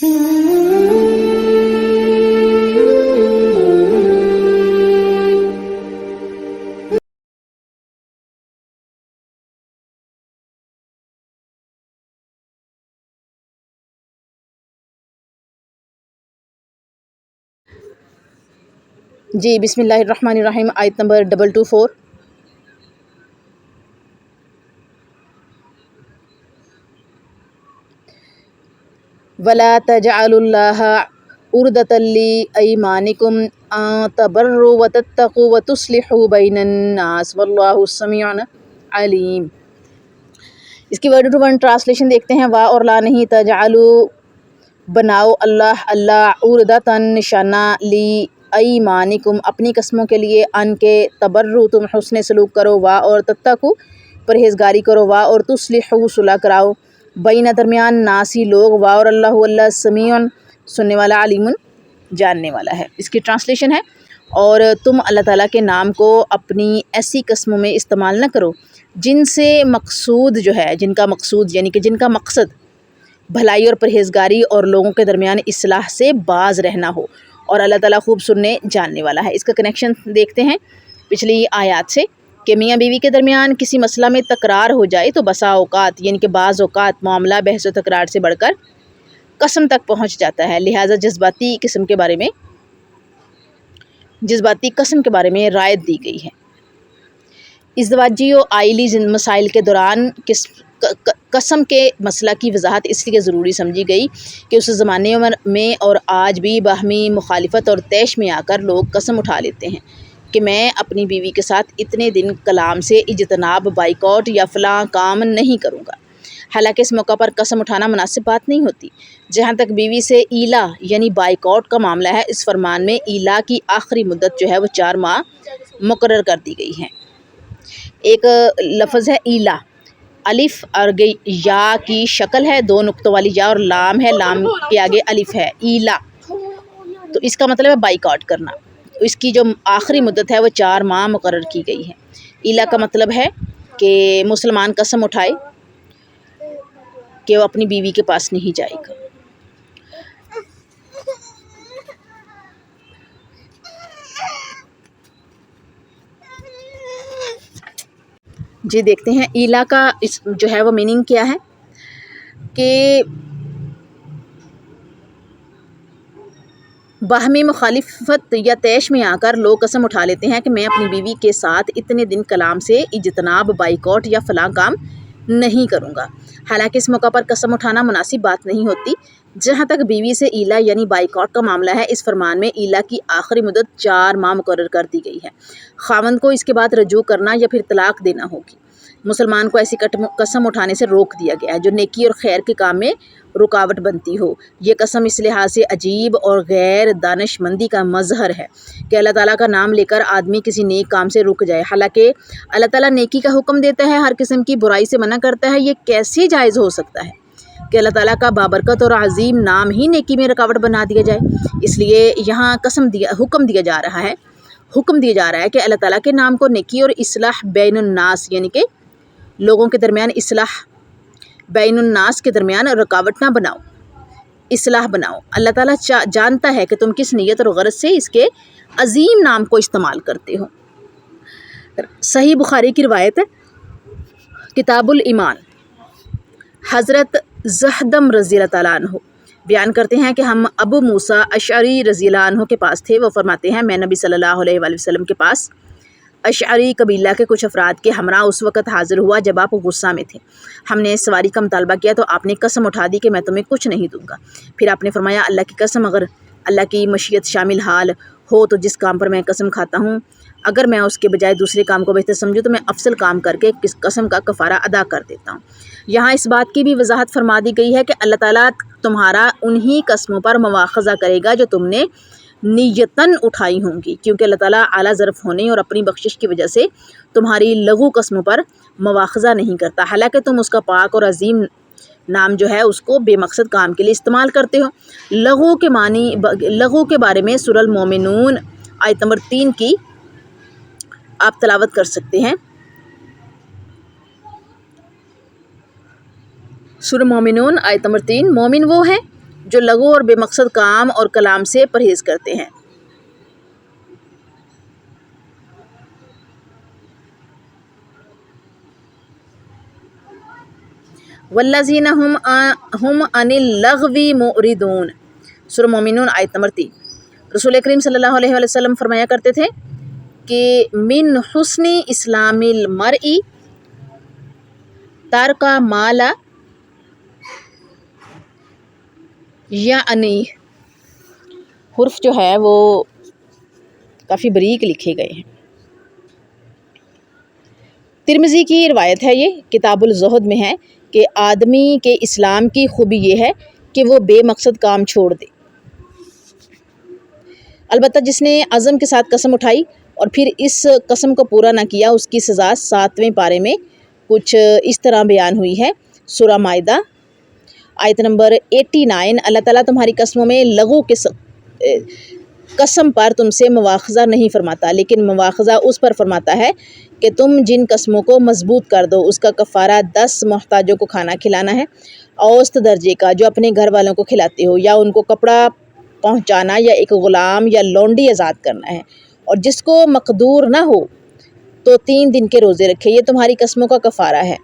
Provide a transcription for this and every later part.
جی بسم اللہ الرحمن الرحیم، آیت نمبر 224۔ وَلَا تَجْعَلُوا اللَّهَ عُرْضَةً لِأَيْمَانِكُمْ أَن تَبَرُّوا وَتَتَّقُوا وَتُصْلِحُوا بَيْنَ النَّاسِ وَاللَّهُ سَمِيعٌ عَلِيمٌ۔ اس کی ورڈ ٹو ورڈ ٹرانسلیشن دیکھتے ہیں۔ وا اور لا نہیں، تجعلوا بناؤ، اللہ عُرْضَةً نشانہ، لی ایمانکم اپنی قسموں کے لیے، ان کے تبرو تم حسن سلوک کرو، وا اور تتقو پرہیزگاری کرو، وا اور تصلحو صلح کراؤ، بین درمیان ناسی لوگ، وا اور اللہ سمیع سننے والا، علیم جاننے والا ہے۔ اس کی ٹرانسلیشن ہے، اور تم اللہ تعالیٰ کے نام کو اپنی ایسی قسموں میں استعمال نہ کرو جن سے مقصود جو ہے، جن کا مقصود یعنی کہ جن کا مقصد بھلائی اور پرہیزگاری اور لوگوں کے درمیان اصلاح سے باز رہنا ہو، اور اللہ تعالیٰ خوب سننے جاننے والا ہے۔ اس کا کنیکشن دیکھتے ہیں پچھلی آیات سے، کہ میاں بیوی کے درمیان کسی مسئلہ میں تکرار ہو جائے تو بسا اوقات یعنی کہ بعض اوقات معاملہ بحث و تکرار سے بڑھ کر قسم تک پہنچ جاتا ہے، لہٰذا جذباتی قسم کے بارے میں رعایت دی گئی ہے۔ ازدواجی و عائلی مسائل کے دوران قسم کے مسئلہ کی وضاحت اس لیے ضروری سمجھی گئی کہ اس زمانے میں اور آج بھی باہمی مخالفت اور طیش میں آ کر لوگ قسم اٹھا لیتے ہیں کہ میں اپنی بیوی کے ساتھ اتنے دن کلام سے اجتناب، بائیکاٹ یا فلاں کام نہیں کروں گا، حالانکہ اس موقع پر قسم اٹھانا مناسب بات نہیں ہوتی۔ جہاں تک بیوی سے ایلا یعنی بائیکاٹ کا معاملہ ہے، اس فرمان میں ایلا کی آخری مدت جو ہے وہ 4 ماہ مقرر کر دی گئی ہے۔ ایک لفظ ہے ایلا، الف اور یا کی شکل ہے، 2 نقطوں والی یا، اور لام ہے، لام کے آگے الف ہے، ایلا، تو اس کا مطلب ہے بائیکاٹ کرنا۔ اس کی جو آخری مدت ہے وہ 4 ماہ مقرر کی گئی ہے۔ ایلا کا مطلب ہے کہ مسلمان قسم اٹھائے کہ وہ اپنی بیوی کے پاس نہیں جائے گا۔ جی دیکھتے ہیں ایلا کا جو ہے وہ میننگ کیا ہے، کہ باہمی مخالفت یا طیش میں آ کر لوگ قسم اٹھا لیتے ہیں کہ میں اپنی بیوی کے ساتھ اتنے دن کلام سے اجتناب، بائیکاٹ یا فلاں کام نہیں کروں گا، حالانکہ اس موقع پر قسم اٹھانا مناسب بات نہیں ہوتی۔ جہاں تک بیوی سے ایلا یعنی بائیکاٹ کا معاملہ ہے، اس فرمان میں ایلا کی آخری مدت 4 ماہ مقرر کر دی گئی ہے۔ خاوند کو اس کے بعد رجوع کرنا یا پھر طلاق دینا ہوگی۔ مسلمان کو ایسی قسم اٹھانے سے روک دیا گیا ہے جو نیکی اور خیر کے کام میں رکاوٹ بنتی ہو۔ یہ قسم اس لحاظ سے عجیب اور غیر دانش مندی کا مظہر ہے کہ اللہ تعالیٰ کا نام لے کر آدمی کسی نیک کام سے رک جائے، حالانکہ اللہ تعالیٰ نیکی کا حکم دیتا ہے، ہر قسم کی برائی سے منع کرتا ہے۔ یہ کیسے جائز ہو سکتا ہے کہ اللہ تعالیٰ کا بابرکت اور عظیم نام ہی نیکی میں رکاوٹ بنا دیا جائے؟ اس لیے یہاں حکم دیا جا رہا ہے کہ اللہ تعالیٰ کے نام کو نیکی اور اصلاح بین الناس یعنی کہ لوگوں کے درمیان اصلاح، بین الناس کے درمیان رکاوٹ نہ بناؤ، اصلاح بناؤ۔ اللہ تعالیٰ جانتا ہے کہ تم کس نیت اور غرض سے اس کے عظیم نام کو استعمال کرتے ہو۔ صحیح بخاری کی روایت ہے، کتاب الایمان، حضرت زہدم رضی اللہ تعالیٰ عنہ بیان کرتے ہیں کہ ہم ابو موسیٰ اشعری رضی اللہ عنہ کے پاس تھے۔ وہ فرماتے ہیں میں نبی صلی اللہ علیہ وآلہ وسلم کے پاس اشعری قبیلہ کے کچھ افراد کے ہمراہ اس وقت حاضر ہوا جب آپ غصہ میں تھے۔ ہم نے سواری کا مطالبہ کیا تو آپ نے قسم اٹھا دی کہ میں تمہیں کچھ نہیں دوں گا۔ پھر آپ نے فرمایا اللہ کی قسم، اگر اللہ کی مشیت شامل حال ہو تو جس کام پر میں قسم کھاتا ہوں، اگر میں اس کے بجائے دوسرے کام کو بہتر سمجھوں تو میں افضل کام کر کے کس قسم کا کفارہ ادا کر دیتا ہوں۔ یہاں اس بات کی بھی وضاحت فرما دی گئی ہے کہ اللہ تعالیٰ تمہارا انہی قسموں پر مواخذہ کرے گا جو تم نے نیتاً اٹھائی ہوں گی، کیونکہ اللہ تعالیٰ اعلیٰ ظرف ہونے اور اپنی بخشش کی وجہ سے تمہاری لغو قسموں پر مواخذہ نہیں کرتا، حالانکہ تم اس کا پاک اور عظیم نام جو ہے اس کو بے مقصد کام کے لیے استعمال کرتے ہو۔ لغو کے بارے میں سورہ المومنون آیت نمبر 3 کی آپ تلاوت کر سکتے ہیں۔ سورہ مومنون آیت نمبر 3، مومن وہ ہے جو لغو اور بے مقصد کام اور کلام سے پرہیز کرتے ہیں۔ والذین ہم عن اللغو معرضون، سورہ مومنون آیت نمبر 3۔ رسول کریم صلی اللہ علیہ وسلم فرمایا کرتے تھے کہ من حسن اسلام المرء ترک ما لا یعنی، حرف جو ہے وہ کافی باریک لکھے گئے ہیں۔ ترمذی کی روایت ہے، یہ کتاب الزہد میں ہے کہ آدمی کے اسلام کی خوبی یہ ہے کہ وہ بے مقصد کام چھوڑ دے۔ البتہ جس نے عزم کے ساتھ قسم اٹھائی اور پھر اس قسم کو پورا نہ کیا، اس کی سزا 7ویں پارے میں کچھ اس طرح بیان ہوئی ہے۔ سورہ مائدہ آیت نمبر 89، اللہ تعالیٰ تمہاری قسموں میں لغو کے قسم پر تم سے مواخذہ نہیں فرماتا، لیکن مواخذہ اس پر فرماتا ہے کہ تم جن قسموں کو مضبوط کر دو اس کا کفارہ 10 محتاجوں کو کھانا کھلانا ہے، اوسط درجے کا، جو اپنے گھر والوں کو کھلاتے ہو، یا ان کو کپڑا پہنچانا، یا ایک غلام یا لونڈی آزاد کرنا ہے، اور جس کو مقدور نہ ہو تو 3 دن کے روزے رکھے۔ یہ تمہاری قسموں کا کفارہ ہے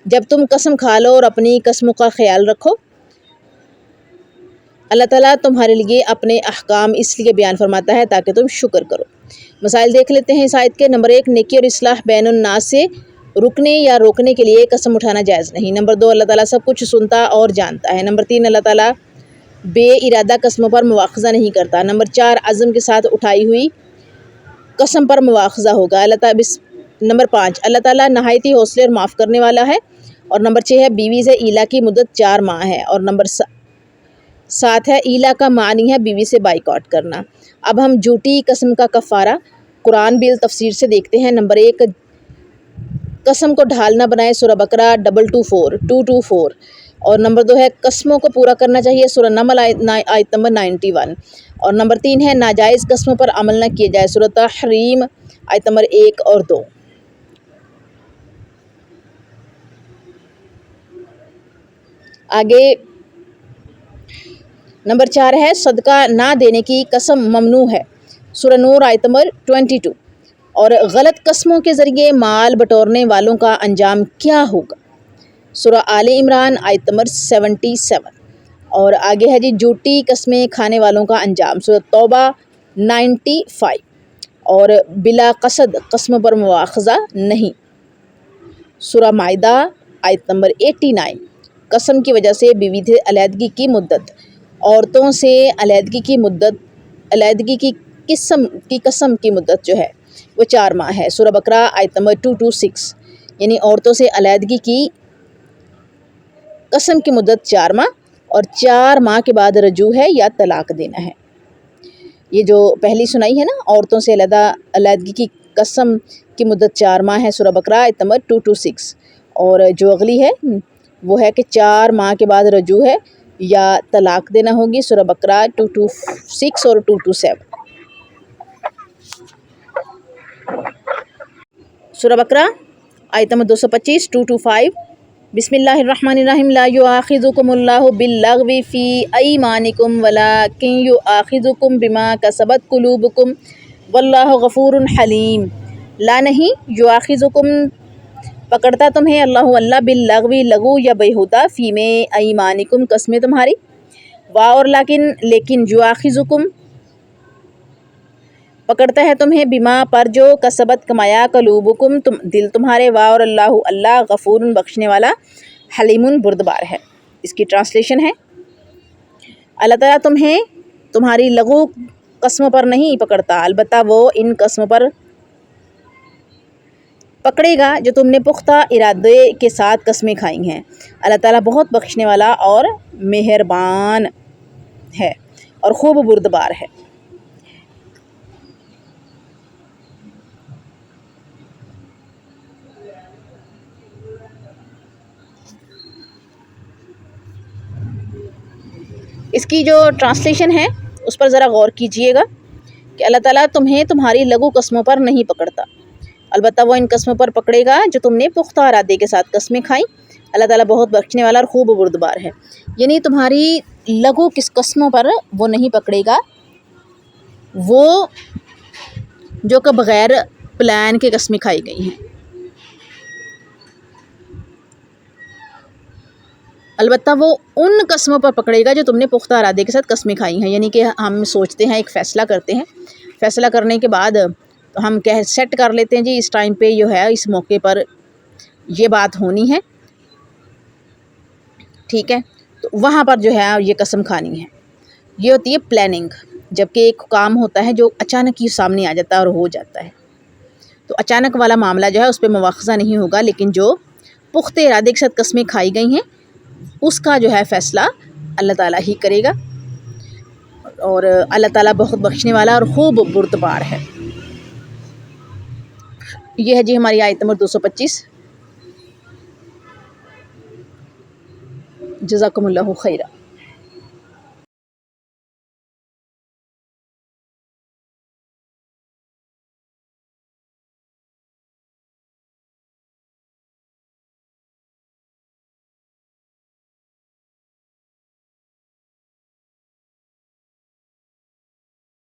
جب تم قسم کھا لو، اور اپنی قسموں کا خیال رکھو۔ اللہ تعالیٰ تمہارے لیے اپنے احکام اس لیے بیان فرماتا ہے تاکہ تم شکر کرو۔ مسائل دیکھ لیتے ہیں اس آیت کے۔ نمبر 1، نیکی اور اصلاح بین الناس سے رکنے یا روکنے کے لیے قسم اٹھانا جائز نہیں۔ نمبر 2، اللہ تعالیٰ سب کچھ سنتا اور جانتا ہے۔ نمبر 3، اللہ تعالیٰ بے ارادہ قسموں پر مواخذہ نہیں کرتا۔ نمبر 4، عزم کے ساتھ اٹھائی ہوئی قسم پر مواخذہ ہوگا۔ نمبر 5، اللہ تعالیٰ نہایت ہی حوصلے اور معاف کرنے والا ہے۔ اور نمبر 6 ہے بیوی سے ایلا کی مدت 4 ماہ ہے۔ اور نمبر 7 ہے ایلا کا معنی ہے بیوی سے بائیکاٹ کرنا۔ اب ہم جھوٹی قسم کا کفارہ قرآن بالتفسیر سے دیکھتے ہیں۔ نمبر 1، قسم کو ڈھال نہ بنائے، سورہ بقرہ 224۔ اور نمبر 2 ہے قسموں کو پورا کرنا چاہیے، سورہ نمل آیت نمبر 91۔ اور نمبر 3 ہے ناجائز قسموں پر عمل نہ کیے جائے، سورہ تحریم آیت نمبر 1 اور 2۔ آگے نمبر 4 ہے صدقہ نہ دینے کی قسم ممنوع ہے، سورہ نور آیت نمبر 22۔ اور غلط قسموں کے ذریعے مال بٹورنے والوں کا انجام کیا ہوگا، سورہ آل عمران آیت نمبر 77۔ اور آگے ہے جھوٹی قسمیں کھانے والوں کا انجام، سورہ توبہ 95۔ اور بلا قصد قسموں پر مواخذہ نہیں، سورہ مائدہ آیت نمبر 89۔ قسم کی وجہ سے بیوی سے علیحدگی کی مدت، عورتوں سے علیحدگی کی قسم کی مدت جو ہے وہ 4 ماہ ہے، سورہ بقرہ آیت نمبر 226۔ یعنی عورتوں سے علیحدگی کی قسم کی مدت 4 ماہ، اور 4 ماہ کے بعد رجوع ہے یا طلاق دینا ہے۔ یہ جو پہلی سنائی ہے نا، عورتوں سے علیحدگی کی قسم کی مدت 4 ماہ ہے، سورہ بقرہ آیت نمبر 226۔ اور جو اگلی ہے وہ ہے کہ 4 ماہ کے بعد رجوع ہے یا طلاق دینا ہوگی، سورہ بقرہ 226 اور 227۔ سورہ بقرہ آیت نمبر 225 225۔ بسم اللہ الرحمن الرحیم، لا یؤاخذکم اللہ باللغو فی ایمانکم ولکن یؤاخذکم بما کسبت قلوبکم واللہ غفور حلیم۔ لا نہیں، یؤاخذکم پکڑتا تمہیں اللہ باللغو لغو یا بیہودہ، فی میں ایمانکم قسمیں تمہاری، اور لیکن یؤاخذکم پکڑتا ہے تمہیں بما پر جو کسبت کمایا قلوبکم دل تمہارے، اور اللہ غفور بخشنے والا، حلیم بردبار ہے۔ اس کی ٹرانسلیشن ہے، اللہ تعالیٰ تمہیں تمہاری لغو قسموں پر نہیں پکڑتا، البتہ وہ ان قسموں پر پکڑے گا جو تم نے پختہ ارادے کے ساتھ قسمیں کھائی ہیں۔ اللہ تعالیٰ بہت بخشنے والا اور مہربان ہے اور خوب بردبار ہے۔ اس کی جو ٹرانسلیشن ہے اس پر ذرا غور کیجئے گا کہ اللہ تعالیٰ تمہیں تمہاری لغو قسموں پر نہیں پکڑتا، البتہ وہ ان قسموں پر پکڑے گا جو تم نے پختہ ارادے کے ساتھ قسمیں کھائیں۔ اللہ تعالیٰ بہت بخشنے والا اور خوب بردبار ہے۔ یعنی تمہاری لغو کس قسموں پر وہ نہیں پکڑے گا، وہ جو کہ بغیر پلان کے قسمیں کھائی گئی ہیں۔ البتہ وہ ان قسموں پر پکڑے گا جو تم نے پختہ ارادے کے ساتھ قسمیں کھائی ہیں، یعنی کہ ہم سوچتے ہیں، ایک فیصلہ کرتے ہیں، فیصلہ کرنے کے بعد ہم سیٹ کر لیتے ہیں جی اس ٹائم پہ جو ہے اس موقع پر یہ بات ہونی ہے، ٹھیک ہے، تو وہاں پر جو ہے یہ قسم کھانی ہے، یہ ہوتی ہے پلاننگ۔ جبکہ ایک کام ہوتا ہے جو اچانک ہی سامنے آ جاتا ہے اور ہو جاتا ہے، تو اچانک والا معاملہ جو ہے اس پہ مواخذہ نہیں ہوگا، لیکن جو پختہ ارادے کے ساتھ قسمیں کھائی گئی ہیں اس کا جو ہے فیصلہ اللہ تعالیٰ ہی کرے گا، اور اللہ تعالیٰ بہت بخشنے والا اور خوب بردبار ہے۔ یہ ہے جی ہماری آیت نمبر 225۔ جزاکم اللہ خیرہ۔